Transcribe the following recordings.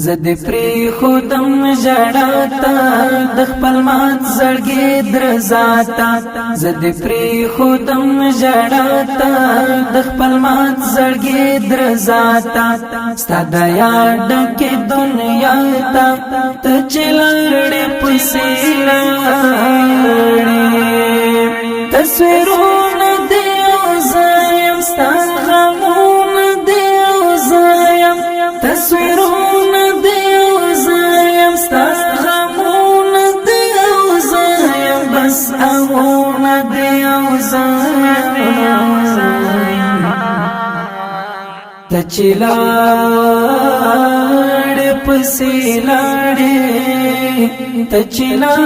زد پری خودم جڑاتا د خپل مات زړګي درزاتا زد پری خودم جڑاتا د خپل مات زړګي درزاتا ستاد یاد کې دنیا تا ته چلړې پسې لړې تصویرونه دی زایم ستان غمونه دی زایم تصویرونه تچلاړ پسې لاړې تچلاړ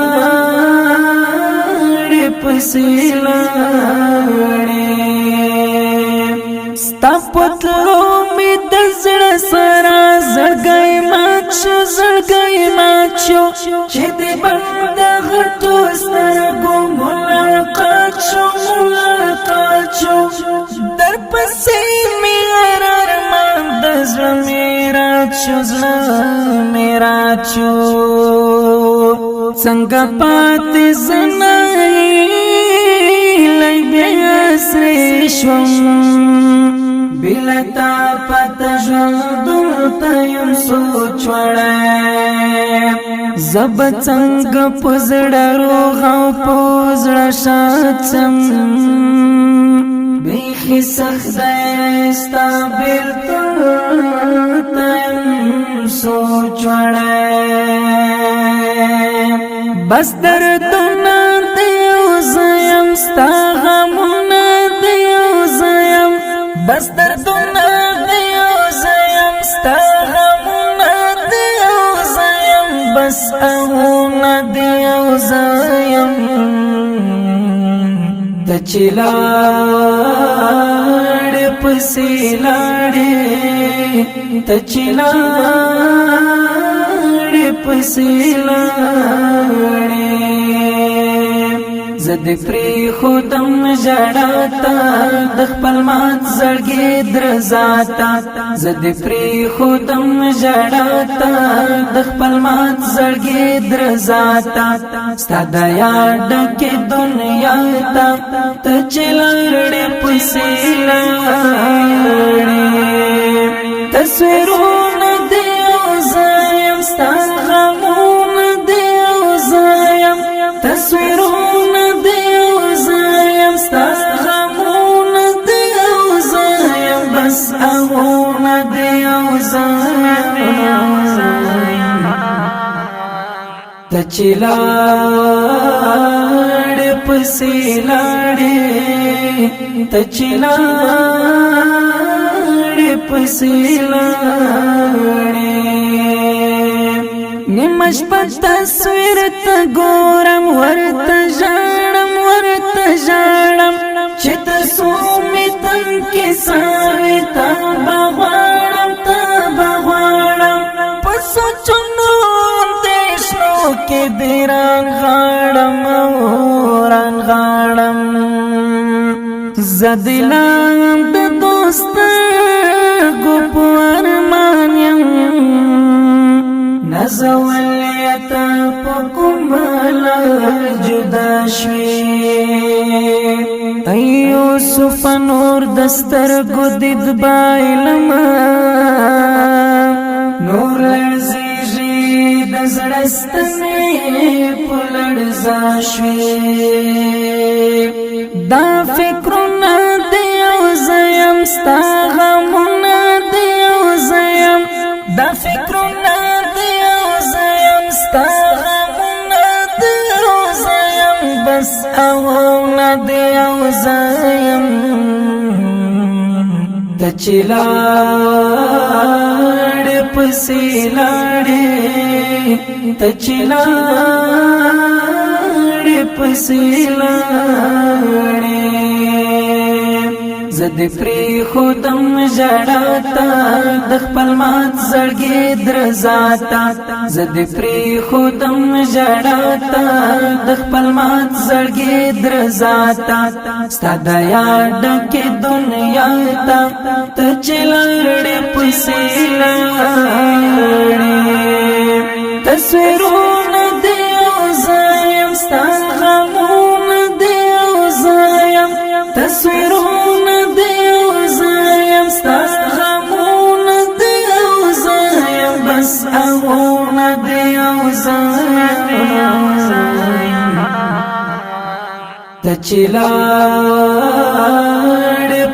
پسې لاړې ستا پتلو می د زړه سره زړګی مات شو چې دې بند غټو سترګو ملاقات شو در پسې می میرا چو څنګه پاتې زنای لای بیا سری شوم بلتا پته ژوند ته یم سوچ وړم زب څنګه پزړه روغ او پزړه شاتم بیخي سخت استا بیرته سوچ وړم بس دردونه دیو زیم ستا غمونه دیو زیم بس دردونه دیو زیم ستا غمونه دیو زیم بس اغونه دیو زیم تچلاړ پسې لاړې تچلاړ پسې لاړې زد پری خودم جڑاتا د خپل مات زړګي درزاتا زد پری خودم جڑاتا د خپل مات زړګي درزاتا ستاد یاد کې دنیا تا ته چلړ پسې لاړې تصویرونه دی زایم ستان غمونه دی زایم تصویرونه دی زایم ستان غمونه دی زایم بس اغونه دی زایم تچلاړ پسې لاړې تچلاړ پسې لاړې نیمش په تصویر ته ګورم ورته ژاړم چې تاسو مې تن کې ساوي تا بغواړم په سوچونو دیشنو کې بیران غاړم زدلام د دوست ګوپور مانیم نزولیتا پکمال جدا شوی یوسف نور دستر گدید بایلم نور لرزیجی دزرستنی پلرزا شوی دا فکرونه دیو زیم ستا غمونه دیو زیم دا فکرونه دیو زیم ستا غمونه دیو زیم بس اغونه دیو زیم تچلاړ پسې لاړې تچلاړ پسې لاړې زد پری خودم جڑاتا د خپل مات زړګي درزاتا زد پری خودم جڑاتا د خپل مات زړګي درزاتا ستاد یاد کې دنیا تا ته چلړ پسې لاړې تصویرونه دی او زایم ستا غمونه دی او زایم تصویرونه دی او زایم ستا غمونه دی او زایم بس اغونه دی او زایم ته چې لاړې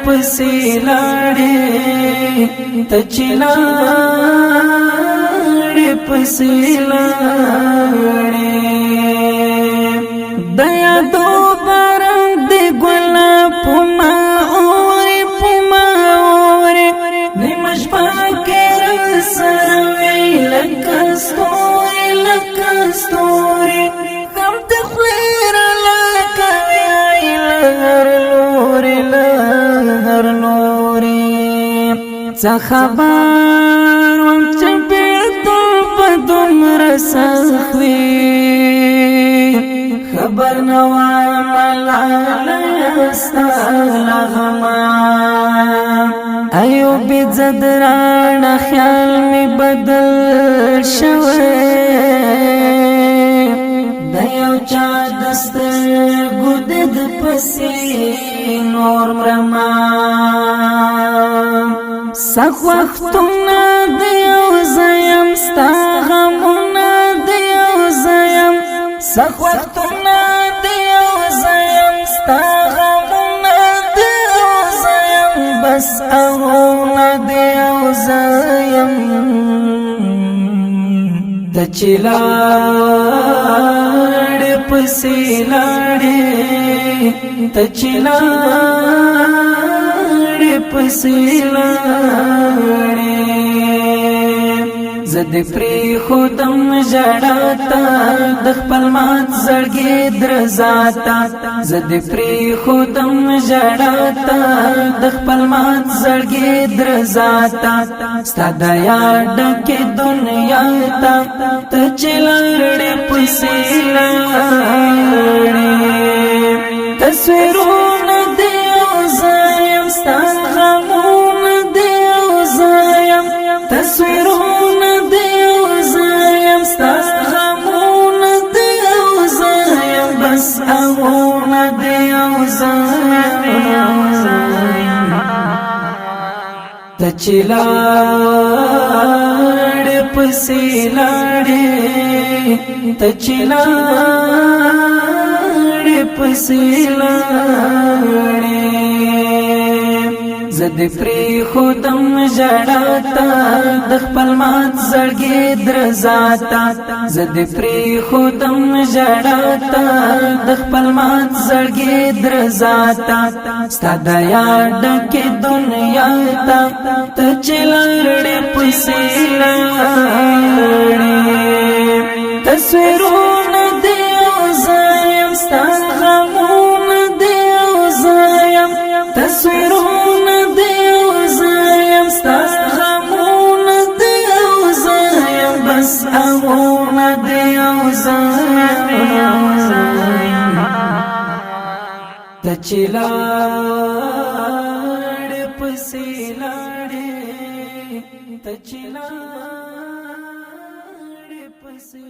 پسې لاړې ته چې لاړې پسې لاړې د یادو باران د ګلاب په ما اورې په ما اورې نیمه شپه کې راسره وې لکه ستوري لکه ستوري غم ته خولې رالاکوي له هر لورې له هر لورې څه خبر وم چې بېلتون به دومره سخت وي خبر نه وایم لاله ستا له غمه ایوب زد رانه خیال مې بدل شوی د یو چا د سترګو د ده پسې نور مرمه سخت وختونه د یو ځایم ستا غمونه د یو ځایم سخت وختونه د یو ځایم ستا غمونه د یو ځایم بس اغونه د یو ځایم ته چې لاړې پسې لاړې ته چې لاړې پسې لاړې زه دې پرېښودم ژړا ته د خپل مات زړګي درزا ته زه دې پرېښودم ژړا ته د خپل مات زړګي درزا ته ستا د یاد ډکې دنیا ته ته چې لاړې پسې لاړې تصویرونه دی او زایم ستا غمونه دی او زایم تصویرونه دی او زایم ستا غمونه دی او زایم بس اغونه دی او زایم ته چې لاړې پسې لاړې ته چې لاړې پسې لاړې زه دې پرېښودم ژړا ته د خپل مات زړګي درزا ته زه دې پرېښودم ژړا ته د خپل مات زړګي درزا ته ستا د یاد ډکې دنیا ته ته چې لاړې پسې لاړې تصویرونه دی او زایم ستا غمونه دی او زایم تصویرونه دی او زایم ستا غمونه دی او زایم بس اغونه دی او زایم ته چې لاړې پسې لاړې ته چې لاړې پسې